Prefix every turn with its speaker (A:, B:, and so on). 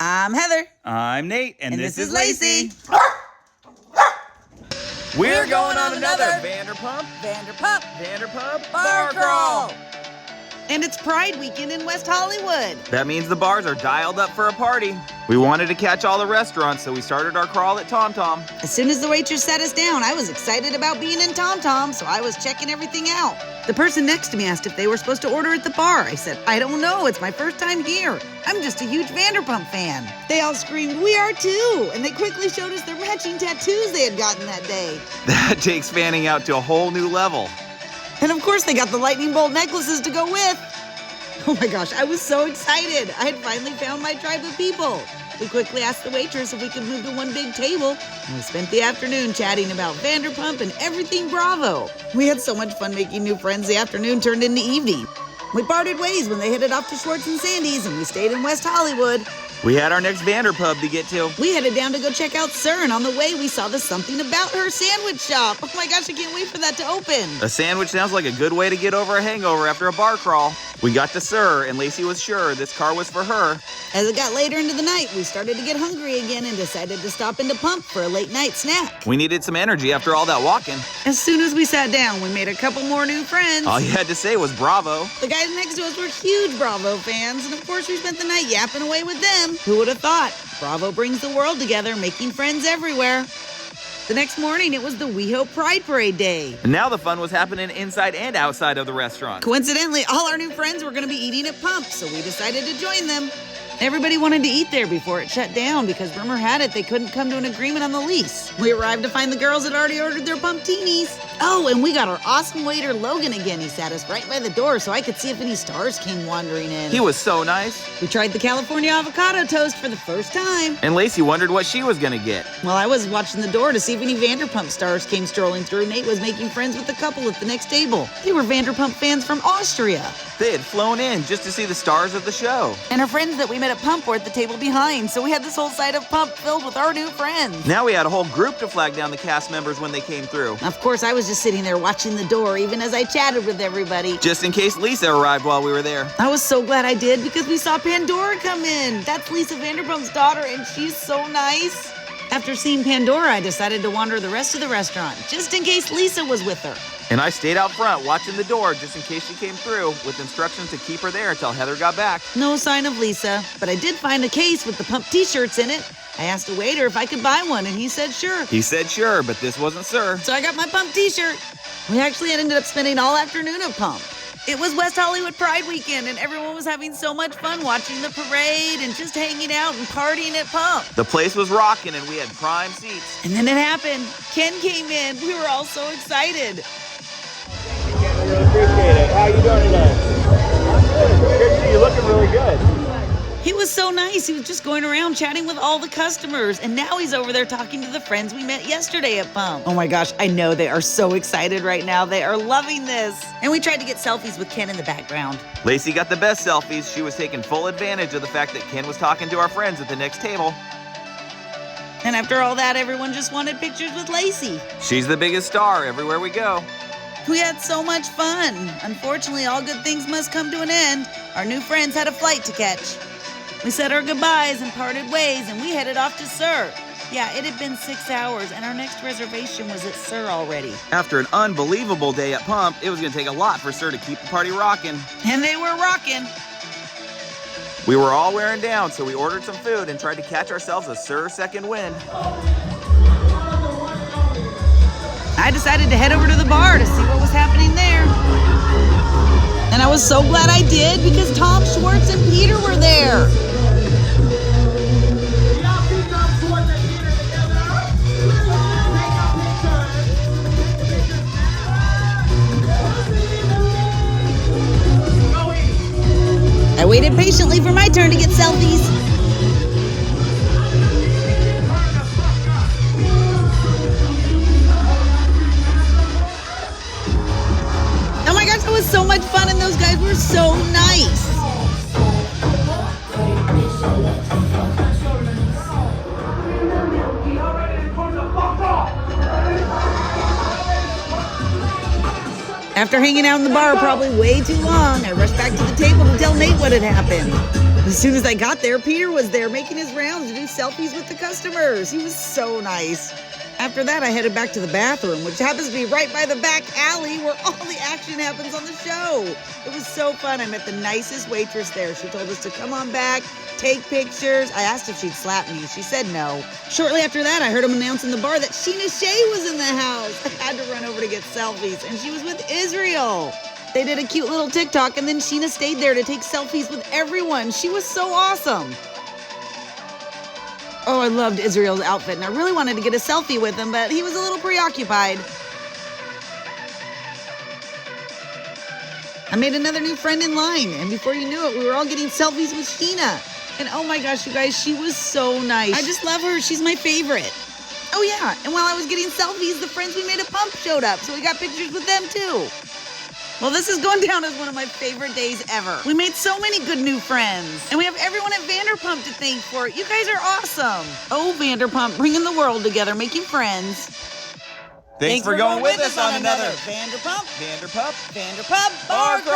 A: I'm Heather.
B: I'm Nate, and this is Lacey.
A: We're going on another
B: Vanderpump,
A: Vanderpup
B: Bar Crawl.
A: And it's Pride Weekend in West Hollywood.
B: That means the bars are dialed up for a party. We wanted to catch all the restaurants, so we started our crawl at Tom Tom.
A: As soon as the waitress sat us down, I was excited about being in Tom Tom, so I was checking everything out. The person next to me asked if they were supposed to order at the bar. I said, I don't know, it's my first time here. I'm just a huge Vanderpump fan. They all screamed, we are too, and they quickly showed us their matching tattoos they had gotten that day.
B: That takes fanning out to a whole new level.
A: And of course they got the lightning bolt necklaces to go with. Oh my gosh, I was so excited. I had finally found my tribe of people. We quickly asked the waitress if we could move to one big table, and we spent the afternoon chatting about Vanderpump and everything Bravo. We had so much fun making new friends, the afternoon turned into evening. We parted ways when they headed off to Schwartz and Sandy's, and we stayed in West Hollywood.
B: We had our next Vanderpub to get to.
A: We headed down to go check out SUR, and on the way we saw the Something About Her sandwich shop. Oh my gosh, I can't wait for that to open.
B: A sandwich sounds like a good way to get over a hangover after a bar crawl. We got to SUR, and Lacey was sure this car was for her.
A: As it got later into the night, we started to get hungry again and decided to stop into Pump for a late night snack.
B: We needed some energy after all that walking.
A: As soon as we sat down, we made a couple more new friends.
B: All you had to say was bravo.
A: The guys next to us were huge Bravo fans, and of course we spent the night yapping away with them. Who would have thought? Bravo brings the world together, making friends everywhere. The next morning, it was the WeHO Pride Parade Day.
B: And now the fun was happening inside and outside of the restaurant.
A: Coincidentally, all our new friends were going to be eating at Pump, so we decided to join them. Everybody wanted to eat there before it shut down because rumor had it they couldn't come to an agreement on the lease. We arrived to find the girls had already ordered their pumptinis. Oh, and we got our awesome waiter Logan again. He sat us right by the door so I could see if any stars came wandering in.
B: He was so nice.
A: We tried the California avocado toast for the first time.
B: And Lacey wondered what she was gonna get.
A: While I was watching the door to see if any Vanderpump stars came strolling through, Nate was making friends with the couple at the next table. They were Vanderpump fans from Austria.
B: They had flown in just to see the stars of the show.
A: And our friends that we met at Pump were at the table behind, so we had this whole side of Pump filled with our new friends.
B: Now we had a whole group to flag down the cast members when they came through.
A: Of course, I was just sitting there watching the door, even as I chatted with everybody.
B: Just in case Lisa arrived while we were there.
A: I was so glad I did because we saw Pandora come in. That's Lisa Vanderpump's daughter, and she's so nice. After seeing Pandora, I decided to wander the rest of the restaurant, just in case Lisa was with her.
B: And I stayed out front watching the door just in case she came through with instructions to keep her there until Heather got back.
A: No sign of Lisa, but I did find a case with the Pump t-shirts in it. I asked a waiter if I could buy one, and he said sure.
B: He said sure, but this wasn't SUR.
A: So I got my Pump t-shirt. We actually ended up spending all afternoon at Pump. It was West Hollywood Pride Weekend, and everyone was having so much fun watching the parade and just hanging out and partying at Pump.
B: The place was rocking, and we had prime seats.
A: And then it happened. Ken came in. We were all so excited.
C: I really appreciate it. How you doing today? Good to see you. Looking really good.
A: He was so nice. He was just going around chatting with all the customers, and now he's over there talking to the friends we met yesterday at Pump. Oh my gosh, I know they are so excited right now. They are loving this. And we tried to get selfies with Ken in the background.
B: Lacey got the best selfies. She was taking full advantage of the fact that Ken was talking to our friends at the next table.
A: And after all that, everyone just wanted pictures with Lacey.
B: She's the biggest star everywhere we go.
A: We had so much fun. Unfortunately, all good things must come to an end. Our new friends had a flight to catch. We said our goodbyes and parted ways, and we headed off to SUR. Yeah, it had been 6 hours, and our next reservation was at SUR already.
B: After an unbelievable day at Pump, it was going to take a lot for SUR to keep the party rocking.
A: And they were rocking.
B: We were all wearing down, so we ordered some food and tried to catch ourselves a SUR second wind.
A: I decided to head over to the bar to see what was happening there. And I was so glad I did because Tom Schwartz and Peter were there. I waited patiently for my turn to get selfies. Oh my gosh, it was so much fun, and those guys were so nice. After hanging out in the bar probably way too long, I rushed back to the table to tell Nate what had happened. We As soon as I got there, Peter was there making his rounds to do selfies with the customers. He was so nice. After that, I headed back to the bathroom, which happens to be right by the back alley where all the action happens on the show. It was so fun. I met the nicest waitress there. She told us to come on back, take pictures. I asked if she'd slap me. She said no. Shortly after that, I heard him announce in the bar that Sheena Shea was in the house. I had to run over to get selfies, and she was with Israel. They did a cute little TikTok, and then Sheena stayed there to take selfies with everyone. She was so awesome. Oh, I loved Israel's outfit, and I really wanted to get a selfie with him, but he was a little preoccupied. I made another new friend in line, and before you knew it, we were all getting selfies with Sheena. And oh my gosh, you guys, she was so nice. I just love her. She's my favorite. Oh yeah, and while I was getting selfies, the friends we made a pump showed up, so we got pictures with them too. Well, this is going down as one of my favorite days ever. We made so many good new friends. And we have everyone at Vanderpump to thank for it. You guys are awesome. Oh, Vanderpump, bringing the world together, making friends.
B: Thanks for going with us on another
A: Vanderpump
B: Vanderpup
A: Bar Crawl.